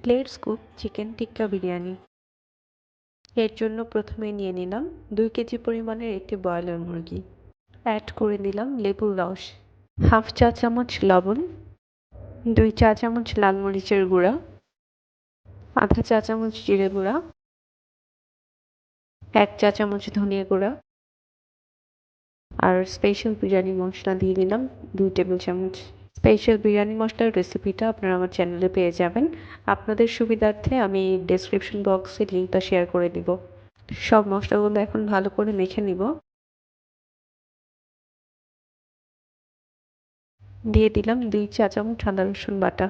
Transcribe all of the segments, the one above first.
Let's cook chicken টিক্কা বিরিয়ানি। এর জন্য প্রথমে নিয়ে নিলাম 2 কেজি পরিমাণের একটি ব্রয়লার মুরগি। অ্যাড করে দিলাম লেবুর রস, হাফ চা চামচ লবণ, 2 চা চামচ লাল মরিচের গুঁড়া, আধা চা চামচ জিরে গুঁড়া, 1 চা চামচ ধনিয়া গুঁড়া আর স্পেশাল বিরিয়ানি মশলা দিয়ে দিলাম 2 টেবিল চামচ। স্পেশাল বিরিয়ানি মশলার রেসিপিটা আপনারা আমার চ্যানেলে পেয়ে যাবেন। আপনাদের সুবিধার্থে আমি ডেসক্রিপশন বক্সে লিঙ্কটা শেয়ার করে দিব। সব মশলাগুলো এখন ভালো করে মেখে নিব। দিয়ে দিলাম 2 চা চামচ আদা রসুন বাটা,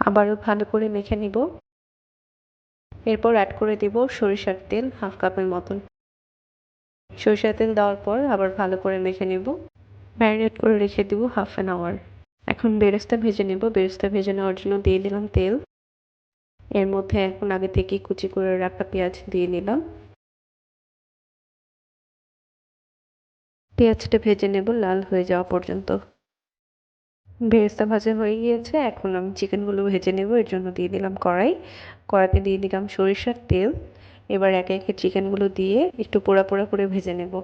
আবারও ভালো করে মেখে নিব। এরপর অ্যাড করে দিব সরিষার তেল হাফ কাপের মতন। সরিষার তেল দেওয়ার পর আবার ভালো করে মেখে নিব। ম্যারিনেট করে রেখে দিব হাফ অ্যান আওয়ার। এখন বেরেস্তা ভেজে নেব। বেরেস্তা ভেজে নেওয়ার জন্য দিয়ে দিলাম তেল। এর মধ্যে এখন আগে থেকেই কুচি করে রাখা পেঁয়াজ দিয়ে নিলাম। পেঁয়াজটা ভেজে নেব লাল হয়ে যাওয়া পর্যন্ত। বেরেস্তা ভাজা হয়ে গিয়েছে, এখন আমি চিকেনগুলো ভেজে নেব। এর জন্য দিয়ে দিলাম কড়াইতে দিয়ে দিলাম সরিষার তেল। এবার একে একে চিকেনগুলো দিয়ে একটু পোড়া পোড়া করে ভেজে নেব।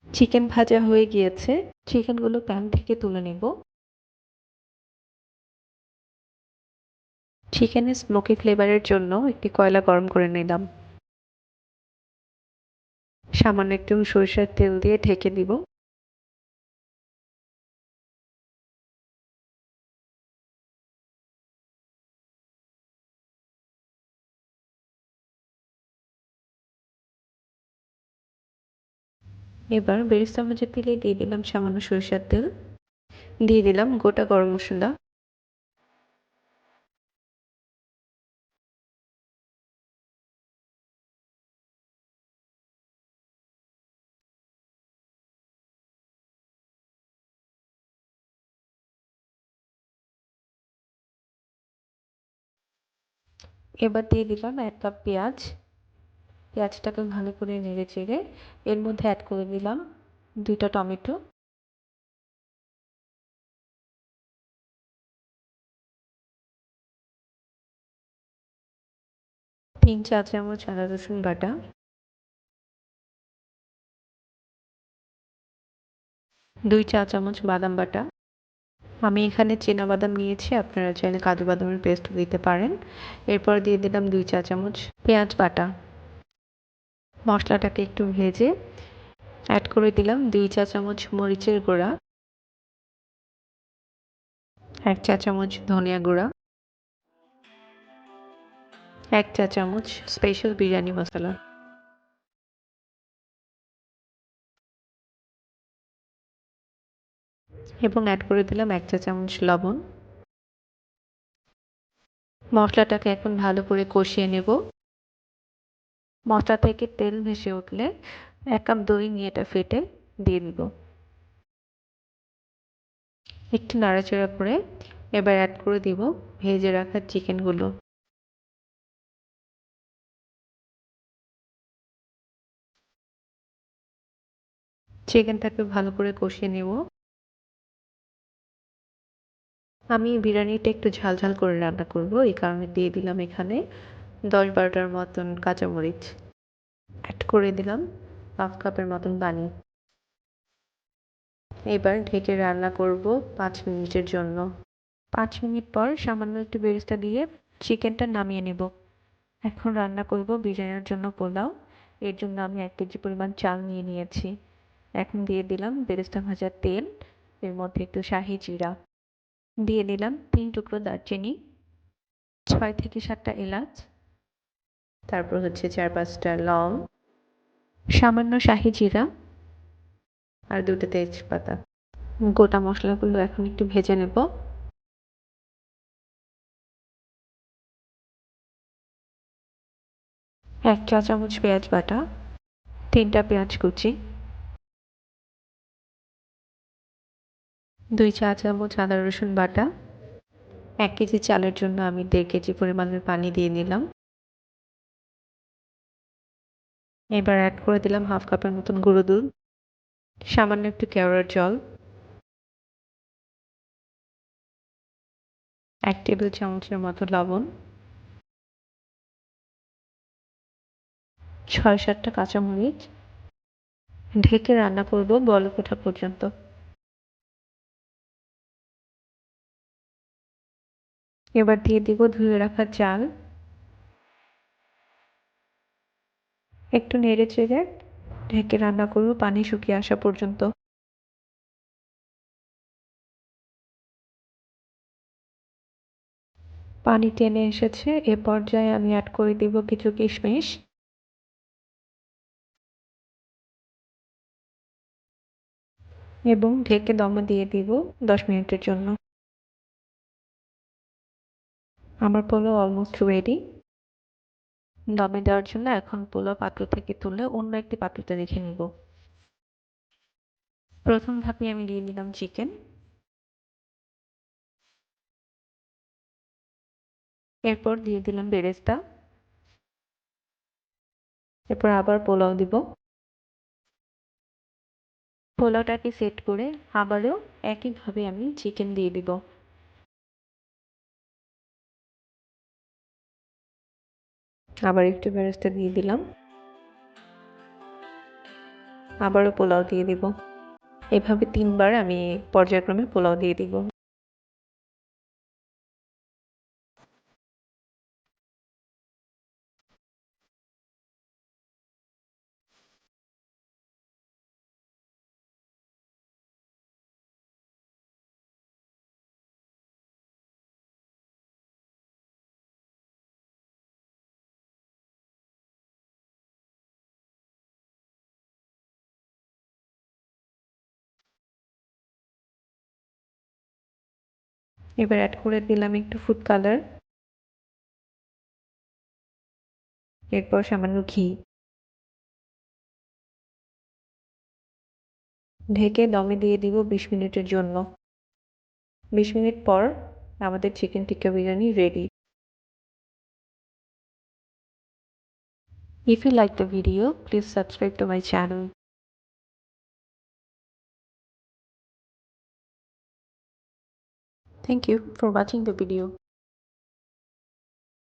চিকেন ভাজা হয়ে গিয়েছে, চিকেনগুলো প্যান থেকে তুলে নেব। চিকেনের স্মোকি ফ্লেভারের জন্য একটি কয়লা গরম করে নিলাম। সামান্য একটু সরিষার তেল দিয়ে ঢেকে দিব। এবার বেরেস্তা ভাজা তেলে দিয়ে দিলাম সামান্য সরিষার তেল, দিয়ে দিলাম গোটা গরম মশলা, এবার দিয়ে দিলাম 1 কাপ পেঁয়াজ। পেঁয়াজটাকে ভালো করে নেড়ে চেড়ে এর মধ্যে অ্যাড করে দিলাম 2টা টমেটো, 3 চা চামচ আদা রসুন বাটা, 2 চা চামচ বাদাম বাটা। আমি এখানে চীনা বাদাম নিয়েছি, আপনারা চাইলে কাজু বাদামের পেস্ট দিতে পারেন। এরপর দিয়ে দিলাম 2 চা চামচ পেঁয়াজ বাটা। মশলাটাকে একটু ভেজে অ্যাড করে দিলাম 2 চা চামচ মরিচের গুঁড়া, 1 চা চামচ ধনিয়া গুঁড়া, 1 চা চামচ স্পেশাল বিরিয়ানি মশলা এবং অ্যাড করে দিলাম 1 চা চামচ লবণ। মশলাটাকে এখন ভালো করে কষিয়ে নেব। মশলা থেকে তেল ভেসে উঠলে 1 কাপ দই নিয়ে এটা ফেটে দিয়ে দিব। একটু নাড়াচাড়া করে এবার অ্যাড করে দিব ভেজে রাখা চিকেনগুলো। চিকেনটাকে ভালো করে কষিয়ে নেব। আমি বিরিয়ানিটা একটু ঝাল ঝাল করে রান্না করব, এই কারণে দিয়ে দিলাম এখানে 10-12টার মতন কাঁচামরিচ। অ্যাড করে দিলাম হাফ কাপের মতন পানি। এবার ঢেকে রান্না করব 5 মিনিটের জন্য। 5 মিনিট পর সামান্য একটু বেরেস্তা দিয়ে চিকেনটা নামিয়ে নেব। এখন রান্না করব বিরিয়ানির জন্য পোলাও। এর জন্য আমি 1 কেজি পরিমাণ চাল নিয়ে নিয়েছি। এখন দিয়ে দিলাম বেরেস্তা ভাজা তেল, এর মধ্যে একটু শাহি জিরা, দিয়ে দিলাম 3 টুকরো দারচিনি, 6 থেকে 7টা এলাচ, তারপর হচ্ছে 4-5টা লং, সামান্য শাহি জিরা আর 2টা তেজপাতা। গোটা মশলাগুলো এখন একটু ভেজে নেব। এক চা চামচ পেঁয়াজ বাটা, 3টা পেঁয়াজ কুচি, 2 চা চামচ আদা রসুন বাটা। 1 কেজি চালের জন্য আমি 1.5 কেজি পরিমাণের পানি দিয়ে নিলাম। এবার এড করে দিলাম হাফ কাপের মতন গুঁড়ো দুধ, সামান্য একটু কেওড়ার জল, 1 টেবিল চামচের মতো লবণ, 6-7টা কাঁচামরিচ। ঢেকে রান্না করব বলক ওঠা পর্যন্ত। এবার দিয়ে দিব ধুয়ে রাখা চাল। একটু নেড়ে চেড়ে ঢেকে রান্না করব পানি শুকিয়ে আসা পর্যন্ত। পানি টেনে এসেছে, এ পর্যায়ে আমি অ্যাড করে দিব কিছু কিশমিশ এবং ঢেকে দমে দিয়ে দিব 10 মিনিটের জন্য। আমার পোলাও অলমোস্ট রেডি। দমে দেওয়ার জন্য এখন পোলাও পাত্র থেকে তুলে অন্য একটি পাত্রতে রেখে নিব। প্রথম ধাপে আমি দিয়ে দিলাম চিকেন, এরপর দিয়ে দিলাম বেরেস্তা, এরপর আবার পোলাও দিব। পোলাওটাকে সেট করে আবারও একইভাবে আমি চিকেন দিয়ে দিব। আবার একটু বেরেস্তা দিয়ে দিলাম, আবারও পোলাও দিয়ে দিব। এভাবে 3 বার আমি পর্যায়ক্রমে পোলাও দিয়ে দিব। এবার অ্যাড করে দিলাম একটু ফুড কালার, এরপর সামান্য ঘি। ঢেকে দমে দিয়ে দিব 20 মিনিটের জন্য। 20 মিনিট পর আমাদের chicken tikka biryani ready. If you like the video, please subscribe to my channel. Thank you for watching the video.